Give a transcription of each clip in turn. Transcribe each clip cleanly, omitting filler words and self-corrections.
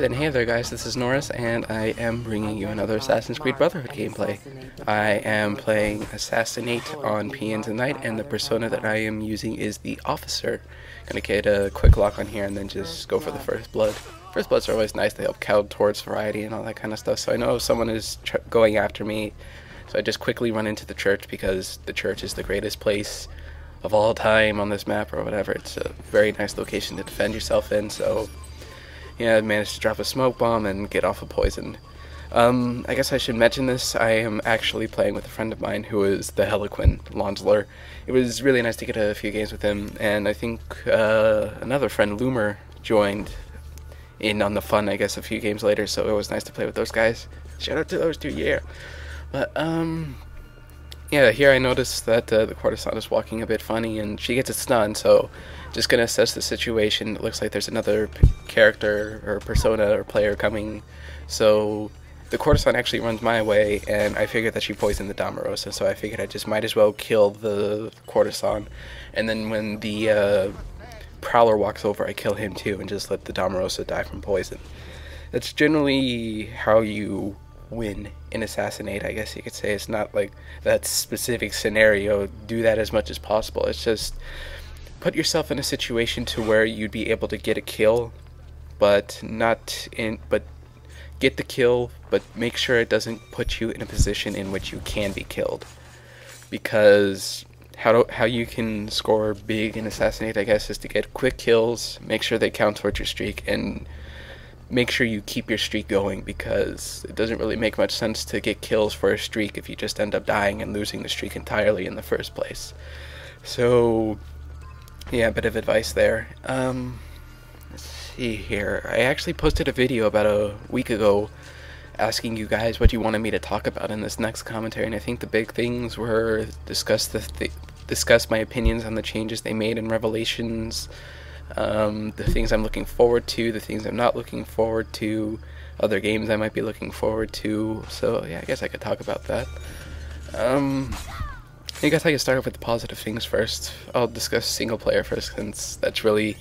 then, hey there guys, this is Norris, and I am bringing you another Assassin's Creed Brotherhood gameplay. I am playing Assassinate on Pienza Night, and the persona that I am using is the Officer. Gonna get a quick lock on here and then just go for the First Blood. First Bloods are always nice, they help count towards variety and all that kind of stuff, so I know if someone is going after me, so I just quickly run into the church because the church is the greatest place of all time on this map or whatever. It's a very nice location to defend yourself in, so yeah, I managed to drop a smoke bomb and get off a poison. I guess I should mention this. I am actually playing with a friend of mine who is the Heliquin Lonsler. It was really nice to get a few games with him, and I think another friend, Loomer, joined in on the fun, I guess, a few games later, so it was nice to play with those guys. Shout out to those two, yeah. But, yeah, here I noticed that the courtesan is walking a bit funny, and she gets a stun, so just gonna assess the situation. It looks like there's another character or persona or player coming, so the courtesan actually runs my way, and I figured that she poisoned the Damarosa, so I figured I just might as well kill the courtesan, and then when the Prowler walks over, I kill him too, and just let the Damarosa die from poison. That's generally how you win in Assassinate, I guess you could say. It's not like that specific scenario, do that as much as possible. It's just put yourself in a situation to where you'd be able to get a kill, but get the kill, but make sure it doesn't put you in a position in which you can be killed. Because how you can score big in Assassinate, I guess, is to get quick kills, make sure they count towards your streak, and make sure you keep your streak going, because it doesn't really make much sense to get kills for a streak if you just end up dying and losing the streak entirely in the first place. So yeah, a bit of advice there. Let's see here. I actually posted a video about a week ago asking you guys what you wanted me to talk about in this next commentary, and I think the big things were discuss my opinions on the changes they made in Revelations, the things I'm looking forward to, the things I'm not looking forward to, other games I might be looking forward to. So yeah, I guess I could talk about that. I guess I can start off with the positive things first. I'll discuss single player first, since that's really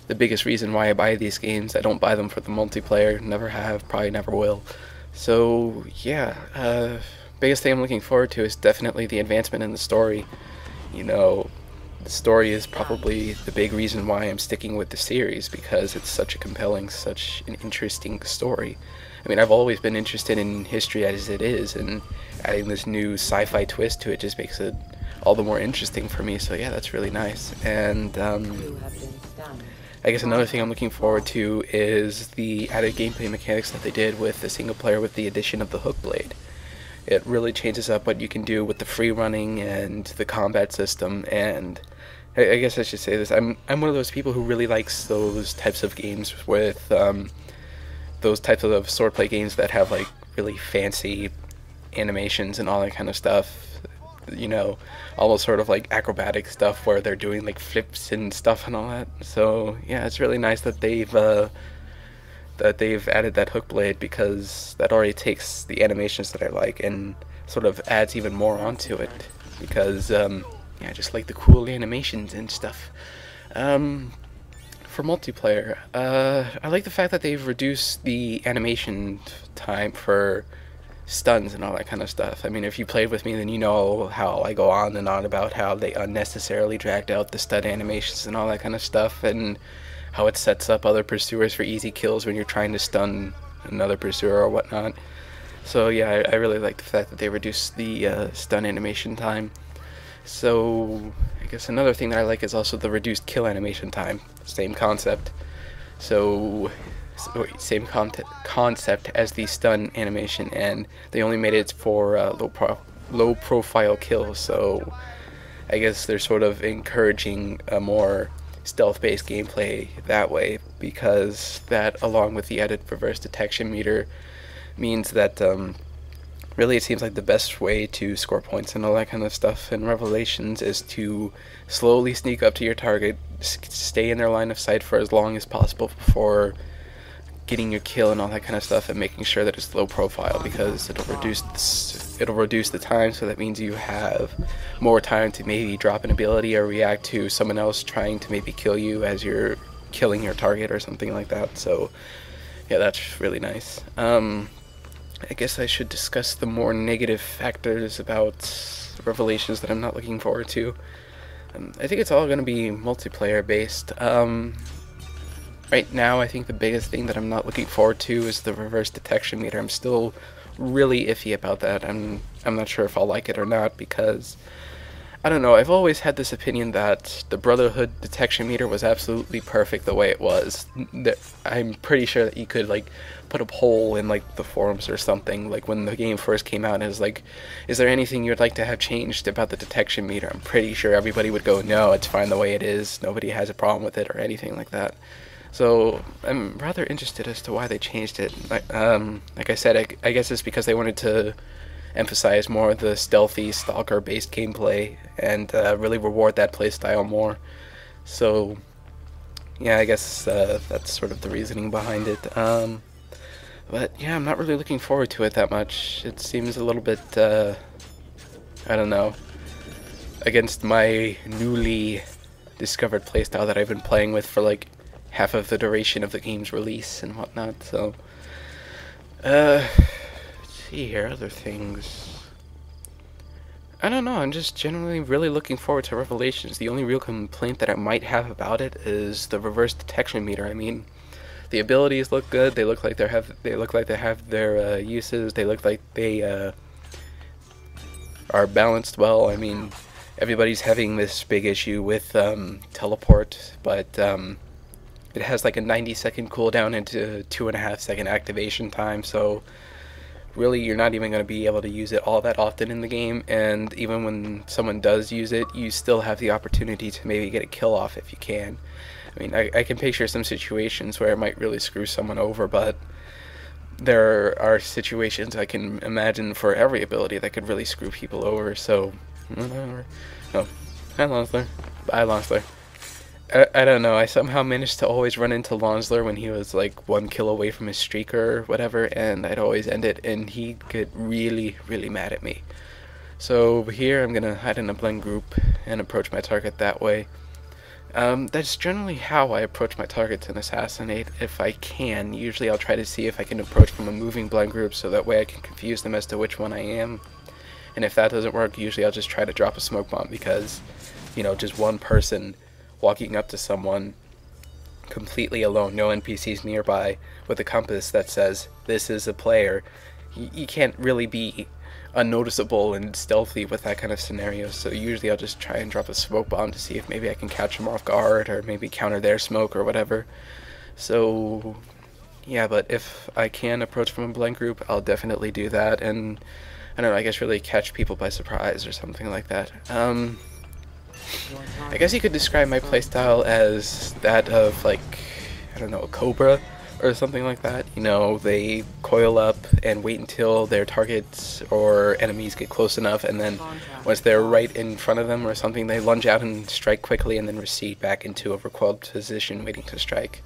the biggest reason why I buy these games. I don't buy them for the multiplayer, never have, probably never will. So yeah, biggest thing I'm looking forward to is definitely the advancement in the story. You know, the story is probably the big reason why I'm sticking with the series, because it's such a compelling, such an interesting story. I mean, I've always been interested in history as it is, and adding this new sci-fi twist to it just makes it all the more interesting for me, so yeah, that's really nice. And I guess another thing I'm looking forward to is the added gameplay mechanics that they did with the single player with the addition of the hook blade. It really changes up what you can do with the free running and the combat system, and I guess I should say this, I'm one of those people who really likes those types of games with those types of swordplay games that have like really fancy animations and all that kind of stuff, you know, almost sort of like acrobatic stuff where they're doing like flips and stuff and all that. So yeah, it's really nice that they've added that hook blade, because that already takes the animations that I like and sort of adds even more onto it, because yeah, I just like the cool animations and stuff. For multiplayer, I like the fact that they've reduced the animation time for stuns and all that kind of stuff. I mean, if you played with me, then you know how I go on and on about how they unnecessarily dragged out the stun animations and all that kind of stuff, and how it sets up other pursuers for easy kills when you're trying to stun another pursuer or whatnot. So yeah, I really like the fact that they reduced the stun animation time. So I guess another thing that I like is also the reduced kill animation time. Same concept. So same concept as the stun animation, and they only made it for low profile kills. So I guess they're sort of encouraging a more stealth-based gameplay that way, because that, along with the added reverse detection meter, means that really it seems like the best way to score points and all that kind of stuff in Revelations is to slowly sneak up to your target, stay in their line of sight for as long as possible before getting your kill and all that kind of stuff, and making sure that it's low profile, because it'll reduce the time, so that means you have more time to maybe drop an ability or react to someone else trying to maybe kill you as you're killing your target or something like that. So Yeah, that's really nice. I guess I should discuss the more negative factors about Revelations that I'm not looking forward to. I think it's all going to be multiplayer based. Right now, I think the biggest thing that I'm not looking forward to is the reverse detection meter. I'm still really iffy about that. I'm not sure if I'll like it or not, because I don't know. I've always had this opinion that the Brotherhood detection meter was absolutely perfect the way it was. I'm pretty sure that you could like put a poll in like the forums or something, like when the game first came out, and it was like, is there anything you'd like to have changed about the detection meter? I'm pretty sure everybody would go, no, it's fine the way it is. Nobody has a problem with it or anything like that. So I'm rather interested as to why they changed it. Like I said, I guess it's because they wanted to emphasize more of the stealthy stalker-based gameplay and really reward that playstyle more. So yeah, I guess that's sort of the reasoning behind it. But yeah, I'm not really looking forward to it that much. It seems a little bit, I don't know, against my newly discovered playstyle that I've been playing with for like half of the duration of the game's release and whatnot. So let's see here, other things. I don't know, I'm just generally really looking forward to Revelations. The only real complaint that I might have about it is the reverse detection meter. I mean, the abilities look good. They look like they have their uses. They look like they are balanced well. I mean, everybody's having this big issue with teleport, but it has like a 90-second cooldown into 2.5-second activation time, so really you're not even going to be able to use it all that often in the game, and even when someone does use it, you still have the opportunity to maybe get a kill off if you can. I mean, I can picture some situations where it might really screw someone over, but there are situations I can imagine for every ability that could really screw people over, so whatever. Oh, hi Lonsler. Bye Lonsler. I don't know, I somehow managed to always run into Lonsler when he was like 1 kill away from his streak or whatever, and I'd always end it, and he'd get really, really mad at me. So over here I'm gonna hide in a blend group and approach my target that way. That's generally how I approach my targets in Assassinate, if I can. Usually I'll try to see if I can approach from a moving blend group, so that way I can confuse them as to which one I am. And if that doesn't work, usually I'll just try to drop a smoke bomb, because, you know, just one person walking up to someone completely alone, no NPCs nearby, with a compass that says, this is a player, you can't really be unnoticeable and stealthy with that kind of scenario. So usually I'll just try and drop a smoke bomb to see if maybe I can catch them off guard, or maybe counter their smoke or whatever. So yeah, but if I can approach from a blend group, I'll definitely do that, and I don't know, I guess really catch people by surprise or something like that. I guess you could describe my playstyle as that of, like, I don't know, a cobra or something like that. You know, they coil up and wait until their targets or enemies get close enough, and then once they're right in front of them or something, they lunge out and strike quickly and then recede back into a recoiled position waiting to strike.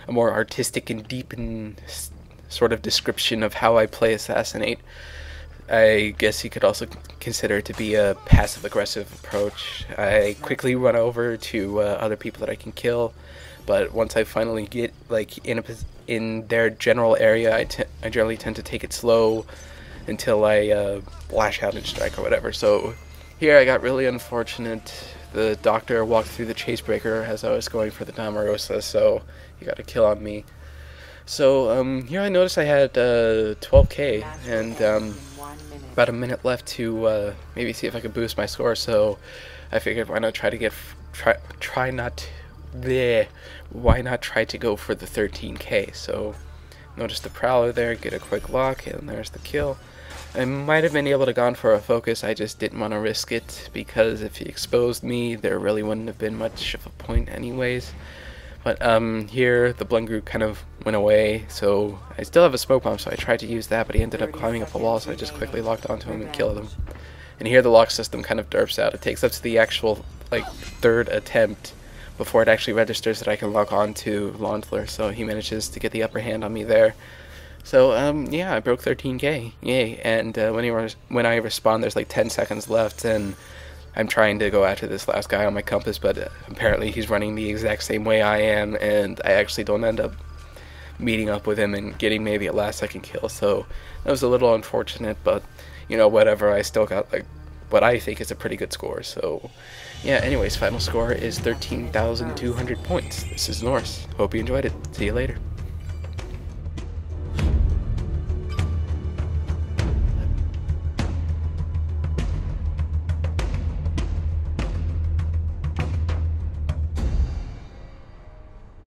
A more artistic and deep and sort of description of how I play Assassinate. I guess you could also consider it to be a passive-aggressive approach. I quickly run over to other people that I can kill, but once I finally get like in their general area, I generally tend to take it slow until I lash out and strike or whatever. So here I got really unfortunate. The doctor walked through the chasebreaker as I was going for the Damarosa, so he got a kill on me. So here I noticed I had 12k and about a minute left to maybe see if I could boost my score, so I figured why not try to why not try to go for the 13k. So notice the Prowler there, get a quick lock, and there's the kill. I might have been able to gone for a focus, I just didn't want to risk it, because if he exposed me, there really wouldn't have been much of a point anyways. But here the blend group kind of went away, so I still have a smoke bomb, so I tried to use that, but he ended up climbing up a wall, so I just quickly locked onto him and killed him. And here the lock system kind of derps out. It takes up to the actual like 3rd attempt before it actually registers that I can lock on to Lonsler, so he manages to get the upper hand on me there. So yeah, I broke 13k, yay! And when I respawn, there's like 10 seconds left, and I'm trying to go after this last guy on my compass, but apparently he's running the exact same way I am, and I actually don't end up meeting up with him and getting maybe a last second kill. So that was a little unfortunate, but you know, whatever, I still got like what I think is a pretty good score. So yeah, anyways, final score is 13,200 points. This is Norse. Hope you enjoyed it. See you later.